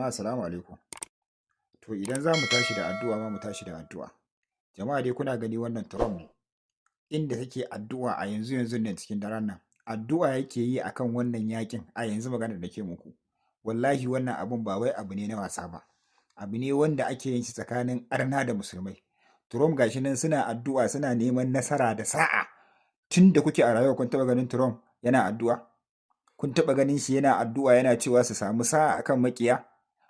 Jama'a assalamu alaikum. To idan za mu tashi da addu'a ma mu tashi da addu'a. Jama'a dai kuna gani wannan Trump ne. Inda kake addu'a a yanzu yanzu nan cikin daren nan. Addu'a yake yi akan wannan yakin a yanzu maganar da ke muku. Wallahi wannan abun ba wai abu ne na wasa ba. Abu ne wanda ake yin shi tsakanin arna da musulmai. Trump gashi nan suna addu'a suna neman nasara da sa'a. Tun da kuke a rayuwa kun taɓa ganin Trump yana addu'a? Kun taɓa ganin shi yana addu'a yana cewa su samu sa'a akan makiya?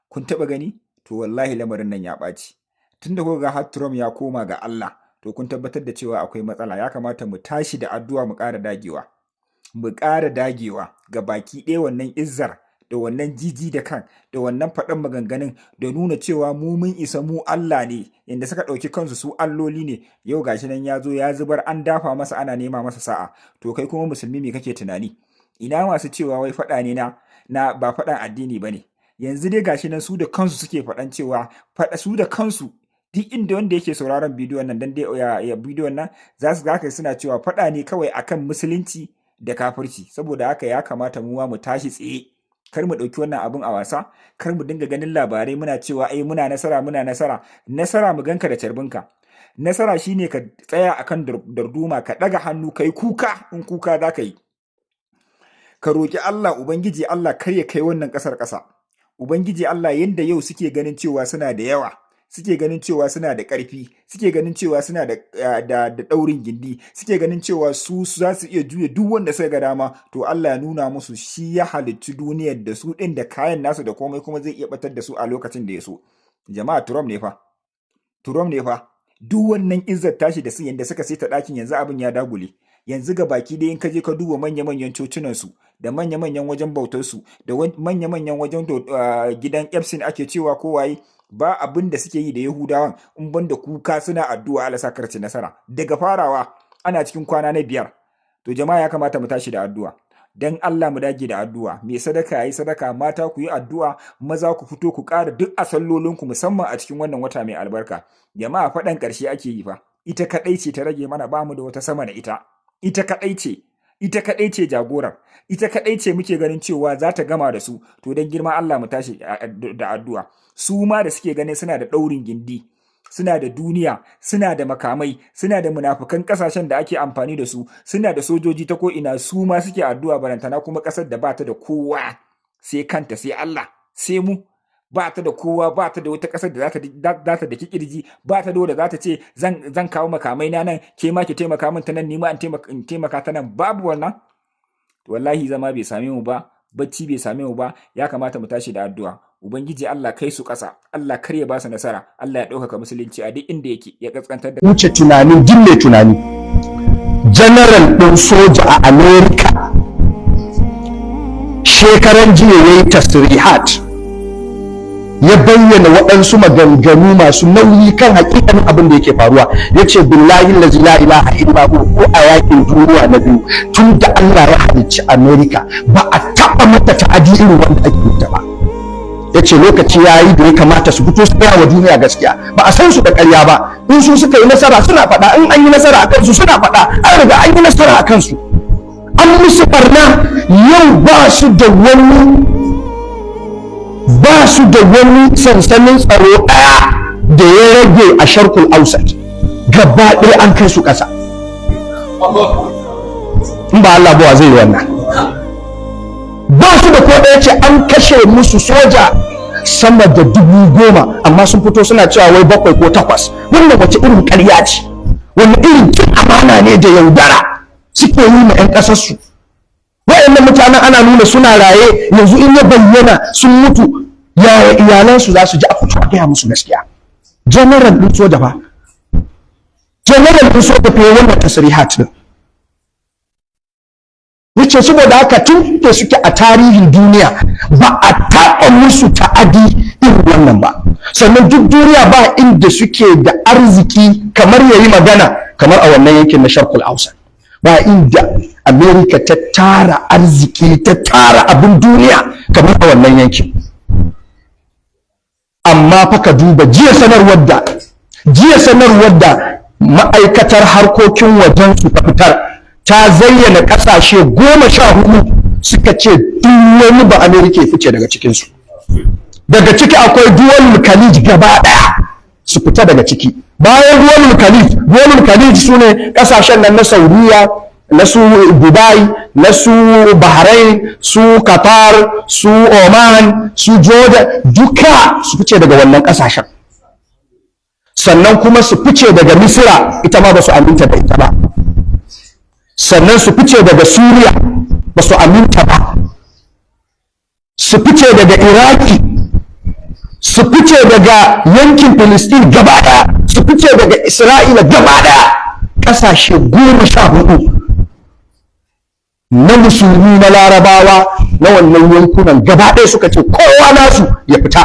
Kun taɓa gani? To wallahi lamarin nan ya ɓaci. Tun da kuka ga har Trump ya koma ga Allah, to kun tabbatar da cewa akwai matsala. Ya kamata mu tashi da addu'a mu ƙara dagewa. Mu ƙara dagewa ga baki ɗaya wannan izzar da wannan jiji da kan da wannan faɗan maganganun da nuna cewa mu mun isa mu Allah ne, inda suka ɗauki kansu su alloli ne. Yau gashi nan ya zo ya zubar an dafa masa ana nema masa sa'a. To kai kuma musulmi me kake tunani? Ina masu cewa wai faɗa ne na ba faɗan addini ba ne. Yanzu dai gashi nan su da kansu suke faɗan cewa faɗa su da kansu duk inda wanda yake sauraron bidiyon nan dan dai ya bidiyon nan za su ga suna cewa faɗa ne kawai akan musulunci da kafirci. Saboda haka ya kamata mu tashi tsaye. Kar mu ɗauki wannan abun a wasa, kar mu dinga ganin labarai muna cewa ai muna nasara nasara mu ganka da carbinka. Nasara shine ka tsaya akan darduma ka ɗaga hannu kai kuka in kuka za ka yi. Ka roƙi Allah Ubangiji Allah kar ya kai wannan ƙasar ƙasa. Ubangiji Allah yanda yau suke ganin cewa suna da yawa, suke ganin cewa suna da ƙarfi, suke ganin cewa suna da ɗaurin gindi, suke ganin cewa su za su iya juya duk wanda suka ga dama, to Allah ya nuna musu shi ya halicci duniyar da su ɗin da kayan nasu da komai kuma zai iya batar da su a lokacin da ya so. Jama'a Trump ne fa. Duk wannan izzar tashi da su yanda suka saita ɗakin yanzu abin ya dagule. Yanzu ga baki dai in ka je ka duba manya-manyan cocinansu da manya-manyan wajen bautarsu da manya-manyan wajen gidan Epstein ake cewa kowaye ba abin da suke yi da Yahudawan in banda kuka suna addu'a Allah sa karci nasara. Daga farawa ana cikin kwana na 5. To jama'a ya kamata mu tashi da addu'a. Dan Allah mu dage da addu'a. Me sadaka yayi sadaka, mata ku yi addu'a, maza ku fito ku ƙara duk a sallolinku musamman a cikin wannan wata mai albarka. Jama'a faɗan ƙarshe ake yi fa. Ita kaɗai ce ta rage mana, ba mu da wata sama da ita. Ita kaɗai ce jagorar, ita kaɗai ce muke ganin cewa za ta gama da su. To don girma Allah mu tashi da addu'a. Su ma da suke ganin suna da ɗaurin gindi, suna da duniya, suna da makamai, suna da munafukan ƙasashen da ake amfani da su, suna da sojoji ta ko'ina, su ma suke addu'a barantana kuma ƙasar da ba ta da kowa sai kanta sai Allah sai mu. Ba ta da kowa, ba ta da wata ƙasar da za ta daki kirji, ba ta da wadda za ta ce zan kawo makamai na nan, ke ma ki taimaka min ta nan, ni ma in taimaka ta nan. Babu wannan. Wallahi zama bai same mu ba, bacci bai same mu ba. Ya kamata mu tashi da addu'a. Ubangiji Allah kai su ƙasa, Allah kar ya ba su nasara, Allah ya ɗaukaka musulunci a duk inda yake, ya kaskantar da wuce tunanin jin mai tunani. General ɗin soja a America shekaran jiya yayi tasrihat, ya bayyana waɗansu maganganu masu nauyi kan hakikanin abin da yake faruwa. Ya ce billahi la ilaha illa hu, ko a yakin duniya na biyu tun da Allah ya halicci America ba a taɓa mata ta'adi irin wanda ake yi ba. Ya ce lokaci ya yi da ya kamata su fito su gaya wa duniya gaskiya. Ba a san su da ƙarya ba. In su suka yi nasara suna faɗa, in an yi nasara a kansu suna faɗa. An riga an yi nasara a kansu, an musu barna. Yau ba su da wani sansanin tsaro ɗaya da ya rage a Sharqul Ausat. Gaba ɗaya an kai su ƙasa. In ba Allah ba zai yi wannan. Ba su da ko ɗaya ce an kashe musu soja sama da 10,000, amma sun fito suna cewa wai 7 ko 8. Wannan wace irin ƙarya ce? Wani irin cin amana ne da yaudara suke yi ma 'yan ƙasarsu? Waɗannan mutanen ana nuna suna raye, yanzu in ya bayyana sun mutu, yaya iyalansu za su ji a fito a gaya musu gaskiya? General ɗin soja fa, general ɗin soja fa wannan tasrihat din. Yace saboda haka tun da suke a tarihin duniya ba a taɓa musu ta'adi irin wannan ba. Sannan duk duniya ba inda suke da arziki kamar yayi magana kamar a wannan yankin na Sharqul Ausat. Ba inda America ta tara arziki, ta tara abin duniya kamar a wannan yankin. Amma fa ka duba jiya sanarwar da ma'aikatar harkokin wajen su ta fitar, ta zayyana ƙasashe 14 suka ce duk wani ba Amerika ya fice daga cikinsu. daga ciki akwai duwalul khalij gaba daya su fita daga ciki. Bayan duwalul khalij su ne kasashen nan na Saudiya, na su Dubai, na su Bahrain, su Qatar, su Oman, su Jordan, duka su fice daga wannan kasashen. Sannan kuma su fice daga Misira, ita ma ba su aminta da ita ba. Sannan su fice daga Suriya, ba su aminta ba. Su fice daga Iraki, su fice daga yankin Filistin gaba daya, su fice daga Isra'ila gaba daya. Ƙasashe 14 na musulmi na larabawa na wannan yankunan gaba ɗaya suka ce kowa nasu ya fita.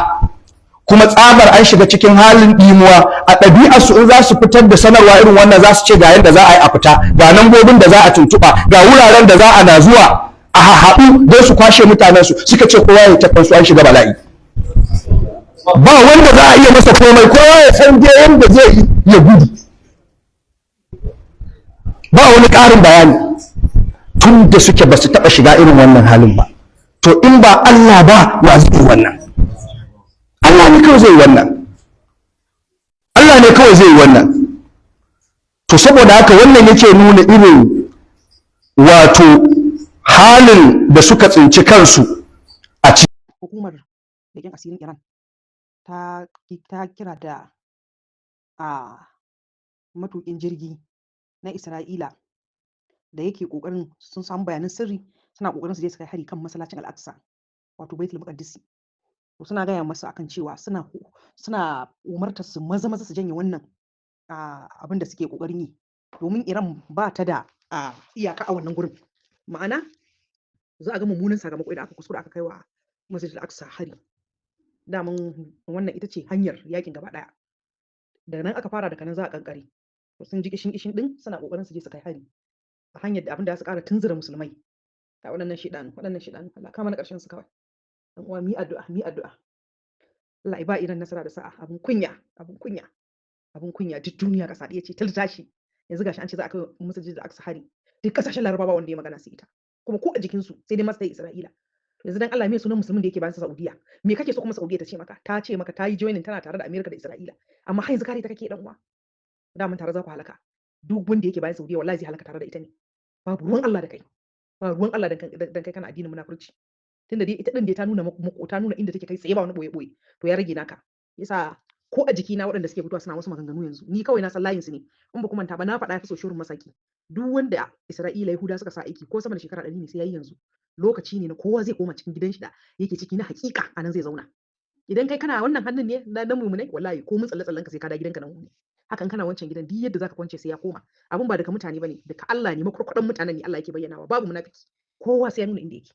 Kuma tsabar an shiga cikin halin ɗimuwa. A ɗabi'arsu in za su fitar da sanarwa irin wannan za su ce ga yadda za a yi a fita, ga lambobin da za a tuntuɓa, ga wuraren da za a na zuwa a haɗu don su kwashe mutanensu. Suka ce kowa ya ta kansu, an shiga bala'i. Ba wanda za a iya masa komai, kowa ya san dai yadda zai yi ya gudu. Ba wani ƙarin bayani. Tun da suke ba su taɓa shiga irin wannan halin ba. To in ba Allah ba, wa zai yi wannan? Allah ne kawai zai yi wannan. Allah ne kawai zai yi wannan. To saboda haka wannan yake nuna irin wato halin da suka tsinci kansu a ciki. Hukumar leƙen asirin Iran ta kira da matuƙin jirgi na Isra'ila da yake ƙoƙarin, sun samu bayanan sirri suna ƙoƙarin su je su kai hari kan masallacin Al-Aqsa, wato Baitul Maqdis. To suna gaya masa akan cewa suna umartar su maza su janye wannan abin da suke ƙoƙarin yi, domin Iran ba ta da iyaka a wannan gurin. Ma'ana za a ga mummunan sakamako idan aka kuskura aka kai wa Masjid Al-Aqsa hari. Daman wannan ita ce hanyar yakin gaba ɗaya. Daga nan aka fara, daga nan za a kankare. To sun ji kishin din suna ƙoƙarin su je su kai hari a hanyar da abin da za su ƙara tunzura musulmai. Ta waɗannan shedanu Allah kama na ƙarshen su kawai. Dan uwa mi addu'a Allah ya ba Iran nasara da sa'a. Abun kunya duk duniya ƙasa ɗaya ce ta tashi. Yanzu gashi an ce za a kai Masjid Al-Aqsa hari. Duk ƙasashen Larabawa wanda ya magana sai ita, kuma ko a jikin su sai dai masu Isra'ila. Yanzu dan Allah me sunan musulmin da yake bayan Saudiya? Me kake so kuma Saudiya ta ce maka? Ta ce maka ta yi joining tana tare da Amerika da Isra'ila, amma har yanzu kare ta kake dan uwa. Da mun tare za ku halaka. Duk wanda yake bayan Saudiya wallahi zai halaka tare da ita ne. Babu ruwan Allah da kai. Ba ruwan Allah dan kai kana addinin munafurci. Tunda dai ita din dai ta nuna muku, ta nuna inda take kai tsaye, ba wani boye to ya rage naka. Yasa ko a jikina waɗanda suke fitowa suna wasu maganganu yanzu, ni kawai na san layin su ne. In ba ku manta ba, na faɗa fi so shirin masaki. Duk wanda Isra'ila Yahuda suka sa aiki ko sama da shekara 100 ne sai yayi yanzu. Lokaci ne na kowa zai koma cikin gidan shi da yake ciki na hakika, anan zai zauna. Idan kai kana wannan hannun ne na mumunai, wallahi ko mun tsalle ka sai ka da gidanka nan ne. Hakan kana wancan gidan duk yadda zaka kwance sai ya koma. Abun ba daga mutane bane, daga Allah ne, makurkudan mutanen ne Allah yake bayyanawa. Babu munafiki. Kowa sai ya nuna inda yake.